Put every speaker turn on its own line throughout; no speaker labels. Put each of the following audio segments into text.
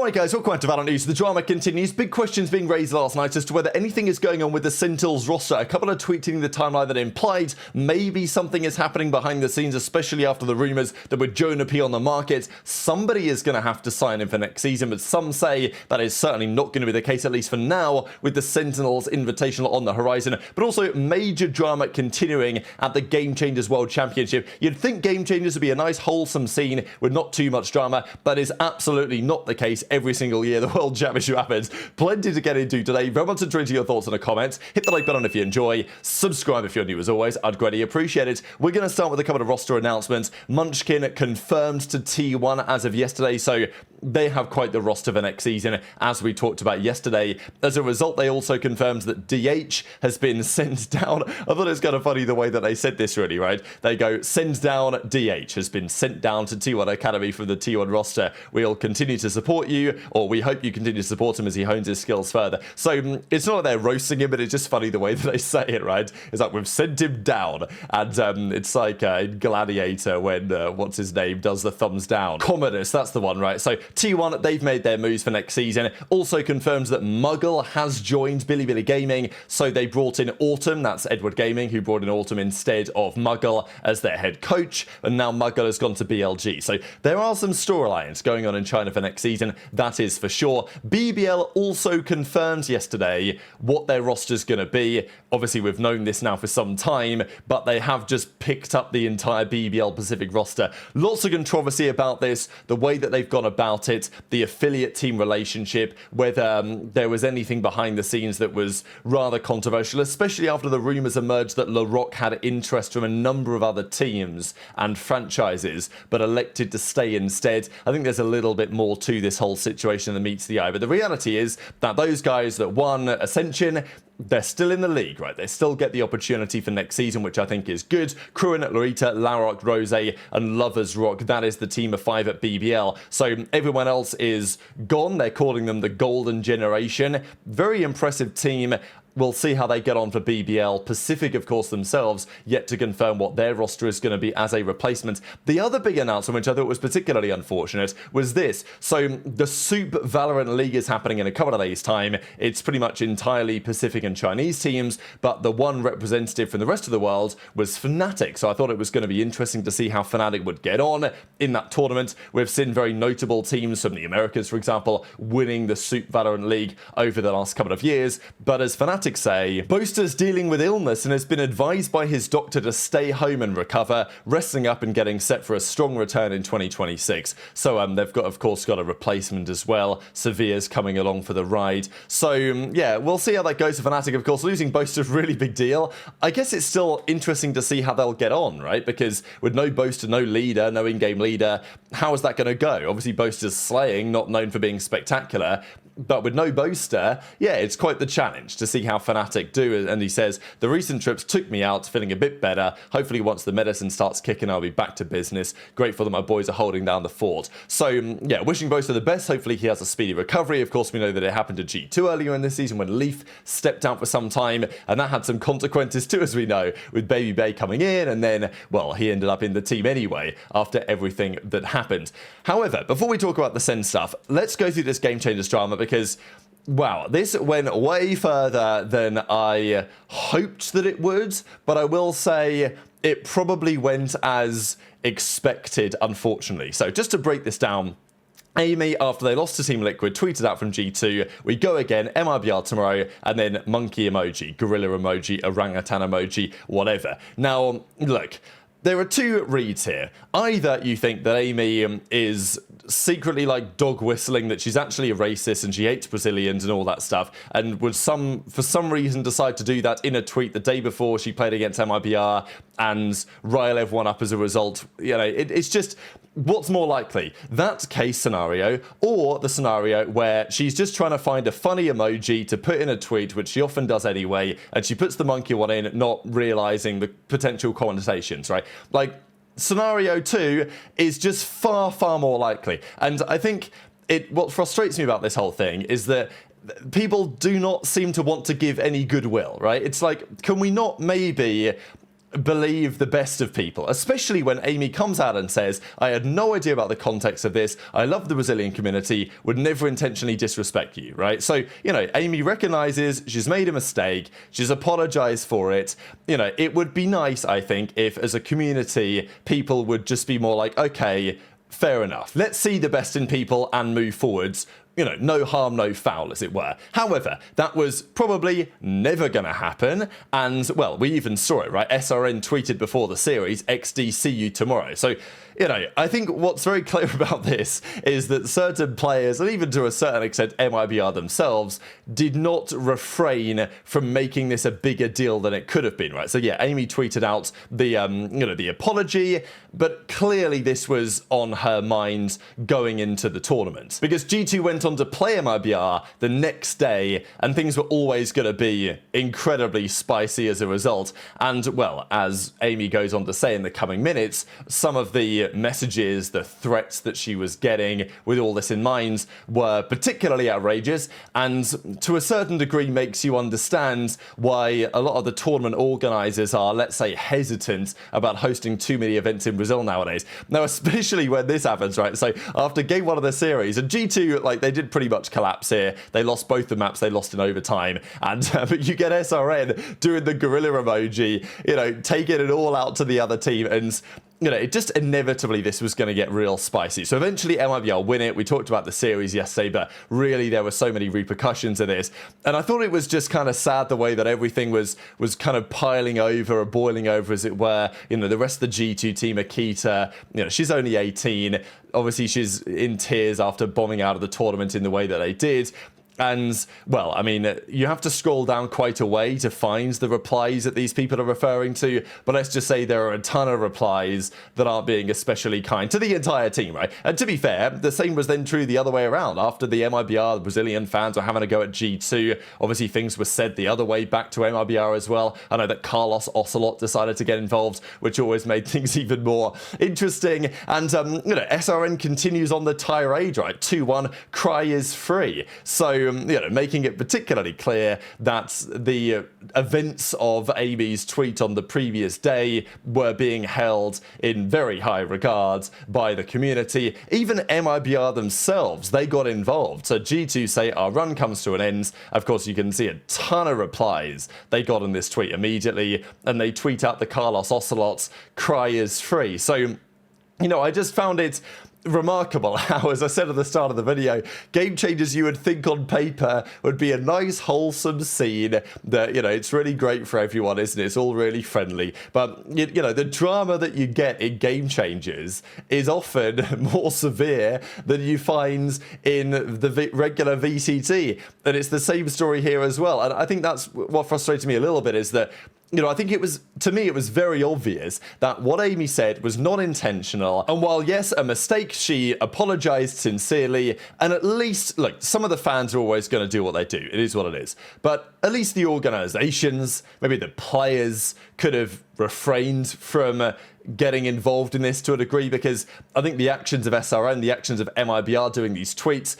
Alright guys, welcome to VALORANT News. The drama continues. Big questions being raised last night as to whether anything is going on with the Sentinels roster. A couple of tweets in the timeline that implied maybe something is happening behind the scenes, especially after the rumours that with JonahP on the market, somebody is going to have to sign in for next season, but some say that is certainly not going to be the case, at least for now, with the Sentinels Invitational on the horizon. But also major drama continuing at the Game Changers World Championship. You'd think Game Changers would be a nice wholesome scene with not too much drama, but is absolutely not the case. Every single year the World Championship happens. Plenty to get into today. Very much into your thoughts in the comments. Hit the like button if you enjoy. Subscribe if you're new as always. I'd greatly appreciate it. We're going to start with a couple of roster announcements. Munchkin confirmed to T1 as of yesterday, so they have quite the roster for next season, as we talked about yesterday. As a result, they also confirmed that DH has been sent down. I thought it was kind of funny the way that they said this, really, right? They go, send down, DH has been sent down to T1 Academy from the T1 roster. We'll continue to support you, or we hope you continue to support him as he hones his skills further. So it's not like they're roasting him, but it's just funny the way that they say it, right? It's like, we've sent him down. And it's like in Gladiator when, what's his name, does the thumbs down. Commodus, that's the one, right? So T1, they've made their moves for next season. Also confirms that Muggle has joined Bilibili Gaming, so they brought in Autumn, that's Edward Gaming, who brought in Autumn instead of Muggle as their head coach, and now Muggle has gone to BLG. So there are some storylines going on in China for next season, that is for sure. BBL also confirmed yesterday what their roster's going to be. Obviously, we've known this now for some time, but they have just picked up the entire BBL Pacific roster. Lots of controversy about this, the way that they've gone about it, the affiliate team relationship, whether there was anything behind the scenes that was rather controversial, especially after the rumours emerged that LaRock had interest from a number of other teams and franchises, but elected to stay instead. I think there's a little bit more to this whole situation than meets the eye, but the reality is that those guys that won Ascension, they're still in the league, right? They still get the opportunity for next season, which I think is good. Kruin, Lorita, Larok, Rose, and Lovers Rock, that is the team of 5 at BBL. So everyone else is gone. They're calling them the Golden Generation. Very impressive team. We'll see how they get on for BBL. Pacific, of course, themselves, yet to confirm what their roster is going to be as a replacement. The other big announcement, which I thought was particularly unfortunate, was this. So the Soup Valorant League is happening in a couple of days' time. It's pretty much entirely Pacific and Chinese teams, but the one representative from the rest of the world was Fnatic. So I thought it was going to be interesting to see how Fnatic would get on in that tournament. We've seen very notable teams from the Americas, for example, winning the Soup Valorant League over the last couple of years. But as Fnatic say, Boaster's dealing with illness and has been advised by his doctor to stay home and recover, resting up and getting set for a strong return in 2026. So they've got, of course, got a replacement as well. Severe's coming along for the ride. So yeah, we'll see how that goes for Fnatic. Of course, losing Boaster's a really big deal. I guess it's still interesting to see how they'll get on, right? Because with no Boaster, no leader, no in-game leader, how is that going to go? Obviously, Boaster's slaying, not known for being spectacular. But with no Boaster, yeah, it's quite the challenge to see how Fnatic do. And he says, the recent trips took me out, feeling a bit better. Hopefully once the medicine starts kicking, I'll be back to business. Grateful that my boys are holding down the fort. So yeah, wishing Boaster the best. Hopefully he has a speedy recovery. Of course, we know that it happened to G2 earlier in this season when Leaf stepped out for some time, and that had some consequences too, as we know, with Baby Bay coming in, and then, well, he ended up in the team anyway after everything that happened. However, before we talk about the SEN stuff, let's go through this Game Changers drama, because wow, this went way further than I hoped that it would, but I will say it probably went as expected, unfortunately. So just to break this down, Amy, after they lost to Team Liquid, tweeted out from G2, we go again, MIBR tomorrow, and then monkey emoji, gorilla emoji, orangutan emoji, whatever. Now, look, there are two reads here. Either you think that Amy is secretly like dog whistling, that she's actually a racist and she hates Brazilians and all that stuff, and would for some reason decide to do that in a tweet the day before she played against MIBR and rile everyone up as a result. You know, it's just, what's more likely? That case scenario, or the scenario where she's just trying to find a funny emoji to put in a tweet, which she often does anyway, and she puts the monkey one in, not realizing the potential connotations, right? Like, scenario 2 is just far, far more likely. And I think what frustrates me about this whole thing is that people do not seem to want to give any goodwill, right? It's like, can we not maybe believe the best of people, especially when Amy comes out and says, I had no idea about the context of this, I love the Brazilian community, would never intentionally disrespect you, right? So, you know, Amy recognizes she's made a mistake, she's apologized for it. You know, it would be nice, I think, if as a community, people would just be more like, okay, fair enough. Let's see the best in people and move forwards. You know, no harm, no foul, as it were. However, that was probably never going to happen. And, well, we even saw it, right? SRN tweeted before the series, XD, see you tomorrow. So, you know, I think what's very clear about this is that certain players, and even to a certain extent MIBR themselves, did not refrain from making this a bigger deal than it could have been, right? So yeah, Amy tweeted out the, you know, the apology, but clearly this was on her mind going into the tournament. Because G2 went on to play MIBR the next day, and things were always going to be incredibly spicy as a result. And, well, as Amy goes on to say in the coming minutes, some of the messages, the threats that she was getting with all this in mind were particularly outrageous, and to a certain degree makes you understand why a lot of the tournament organizers are, let's say, hesitant about hosting too many events in Brazil nowadays. Now, especially when this happens, right? So after game 1 of the series, and G2, like, they did pretty much collapse here. They lost both the maps, they lost in overtime, and but you get SRN doing the gorilla emoji, you know, taking it all out to the other team, and you know, it just inevitably this was going to get real spicy. So eventually MIBR win it. We talked about the series yesterday, but really there were so many repercussions of this. And I thought it was just kind of sad the way that everything was kind of piling over or boiling over, as it were. You know, the rest of the G2 team, Akita, you know, she's only 18. Obviously, she's in tears after bombing out of the tournament in the way that they did. And, well, I mean, you have to scroll down quite a way to find the replies that these people are referring to, but let's just say there are a ton of replies that aren't being especially kind to the entire team, right? And to be fair, the same was then true the other way around. After the MIBR, the Brazilian fans were having a go at G2, obviously things were said the other way back to MIBR as well. I know that Carlos Ocelot decided to get involved, which always made things even more interesting. And, you know, SRN continues on the tirade, right? 2-1, cry is free. So, you know, making it particularly clear that the events of Amy's tweet on the previous day were being held in very high regard by the community. Even MIBR themselves, they got involved. So G2 say our run comes to an end. Of course, you can see a ton of replies they got on this tweet immediately, and they tweet out the Carlos Ocelot's cry is free. So, you know, I just found it remarkable how, as I said at the start of the video, Game Changers you would think on paper would be a nice wholesome scene that, you know, it's really great for everyone, isn't it? It's all really friendly. But, you know, the drama that you get in Game Changers is often more severe than you find in the regular VCT. And it's the same story here as well. And I think that's what frustrated me a little bit, is that, you know, I think it was, to me, it was very obvious that what Amy said was not intentional. And while, yes, a mistake, she apologized sincerely. And at least, look, some of the fans are always going to do what they do. It is what it is. But at least the organizations, maybe the players, could have refrained from getting involved in this to a degree, because I think the actions of SRN, the actions of MIBR doing these tweets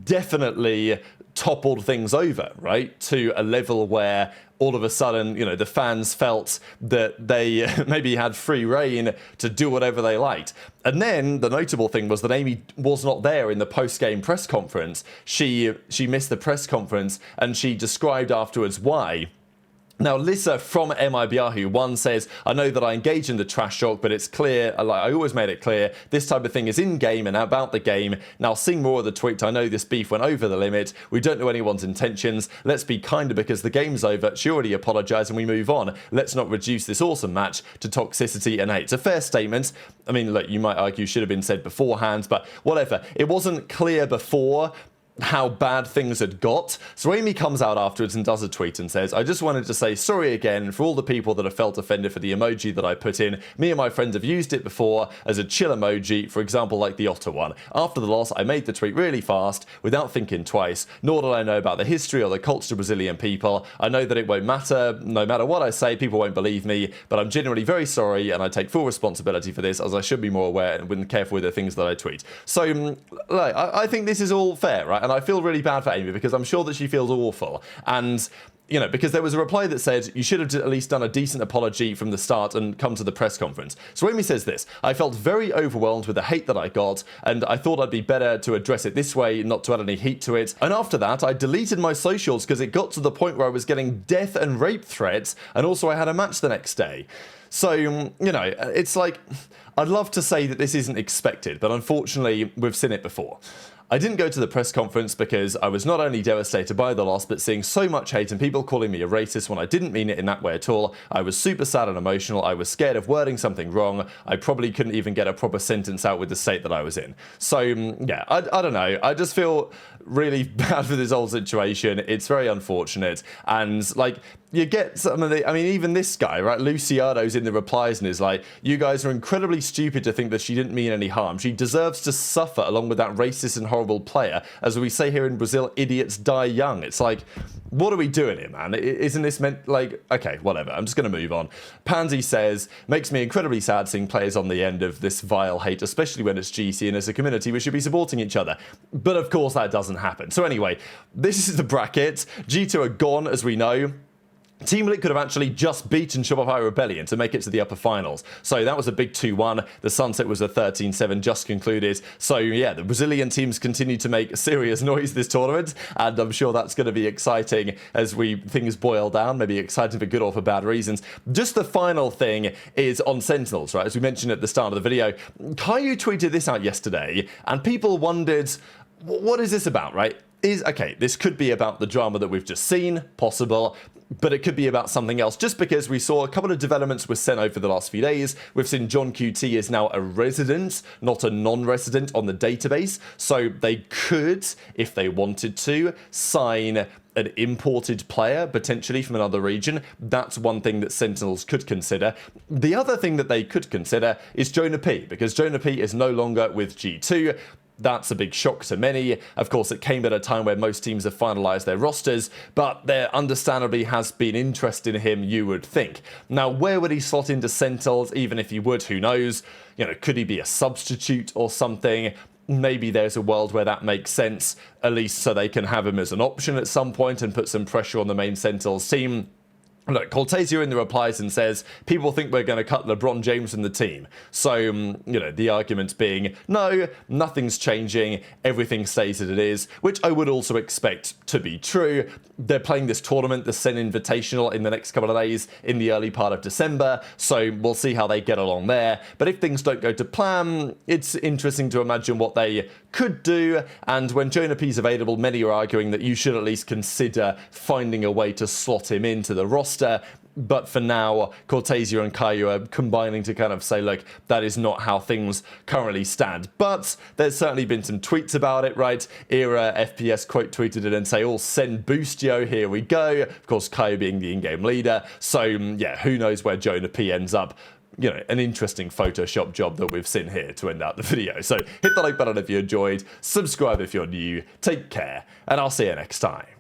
definitely toppled things over, right, to a level where all of a sudden, you know, the fans felt that they maybe had free reign to do whatever they liked. And then the notable thing was that Amy was not there in the post-game press conference. She missed the press conference, and she described afterwards why. Now, Lissa from MIBR, who one says, I know that I engage in the trash talk, but it's clear, like I always made it clear, this type of thing is in-game and about the game. Now, seeing more of the tweet, I know this beef went over the limit. We don't know anyone's intentions. Let's be kinder because the game's over. She already apologized and we move on. Let's not reduce this awesome match to toxicity and hate. It's a fair statement. I mean, look, you might argue should have been said beforehand, but whatever. It wasn't clear before how bad things had got. So Amy comes out afterwards and does a tweet and says, I just wanted to say sorry again for all the people that have felt offended for the emoji that I put in. Me and my friends have used it before as a chill emoji, for example, like the otter one. After the loss, I made the tweet really fast without thinking twice, nor did I know about the history or the culture of Brazilian people. I know that it won't matter. No matter what I say, people won't believe me, but I'm genuinely very sorry and I take full responsibility for this, as I should be more aware and careful with the things that I tweet. So, I think this is all fair, right? And I feel really bad for Amy because I'm sure that she feels awful. And you know, because there was a reply that said, you should have at least done a decent apology from the start and come to the press conference. So Amy says this: I felt very overwhelmed with the hate that I got, and I thought I'd be better to address it this way, not to add any heat to it. And after that, I deleted my socials because it got to the point where I was getting death and rape threats, and also I had a match the next day. So, you know, it's like, I'd love to say that this isn't expected, but unfortunately, we've seen it before. I didn't go to the press conference because I was not only devastated by the loss, but seeing so much hate and people calling me a racist when I didn't mean it in that way at all. I was super sad and emotional. I was scared of wording something wrong. I probably couldn't even get a proper sentence out with the state that I was in. So, yeah, I don't know. I just feel really bad for this whole situation. It's very unfortunate. And, like, you get some of the, I mean, even this guy, right, Luciano's in the replies and is like, you guys are incredibly stupid to think that she didn't mean any harm. She deserves to suffer along with that racist and horrible player. As we say here in Brazil, idiots die young. It's like, what are we doing here, man? Isn't this meant, like, okay, whatever. I'm just going to move on. Pansy says, makes me incredibly sad seeing players on the end of this vile hate, especially when it's GC, and as a community, we should be supporting each other. But of course, that doesn't happen. So anyway, this is the bracket. G2 are gone, as we know. Team Liquid have actually just beaten Shopify Rebellion to make it to the upper finals. So that was a big 2-1. The Sunset was a 13-7 just concluded. So yeah, the Brazilian teams continue to make serious noise this tournament, and I'm sure that's going to be exciting as things boil down, maybe exciting for good or for bad reasons. Just the final thing is on Sentinels, right? As we mentioned at the start of the video, Caillou tweeted this out yesterday, and people wondered, what is this about, right? Okay, this could be about the drama that we've just seen, possible, but it could be about something else, just because we saw a couple of developments were sent over the last few days. We've seen John QT is now a resident, not a non-resident on the database, so they could, if they wanted to, sign an imported player, potentially from another region. That's one thing that Sentinels could consider. The other thing that they could consider is JonahP, because JonahP is no longer with G2. That's a big shock to many. Of course, it came at a time where most teams have finalized their rosters, but there understandably has been interest in him, you would think. Now, where would he slot into Sentinels? Even if he would, who knows? You know, could he be a substitute or something? Maybe there's a world where that makes sense, at least so they can have him as an option at some point and put some pressure on the main Sentinels team. Look, Cortezio in the replies and says, people think we're going to cut LeBron James from the team. So, you know, the argument being, no, nothing's changing, everything stays as it is, which I would also expect to be true. They're playing this tournament, the SEN Invitational, in the next couple of days in the early part of December, so we'll see how they get along there. But if things don't go to plan, it's interesting to imagine what they could do, and when JonahP's available, many are arguing that you should at least consider finding a way to slot him into the roster. But for now, Cortezio and Caillou are combining to kind of say, look, that is not how things currently stand. But there's certainly been some tweets about it, right? Era FPS quote tweeted it and say, oh, send Boostio, here we go. Of course, Caillou being the in-game leader. So yeah, who knows where JonahP ends up. You know, an interesting Photoshop job that we've seen here to end out the video. So hit the like button if you enjoyed, subscribe if you're new, take care, and I'll see you next time.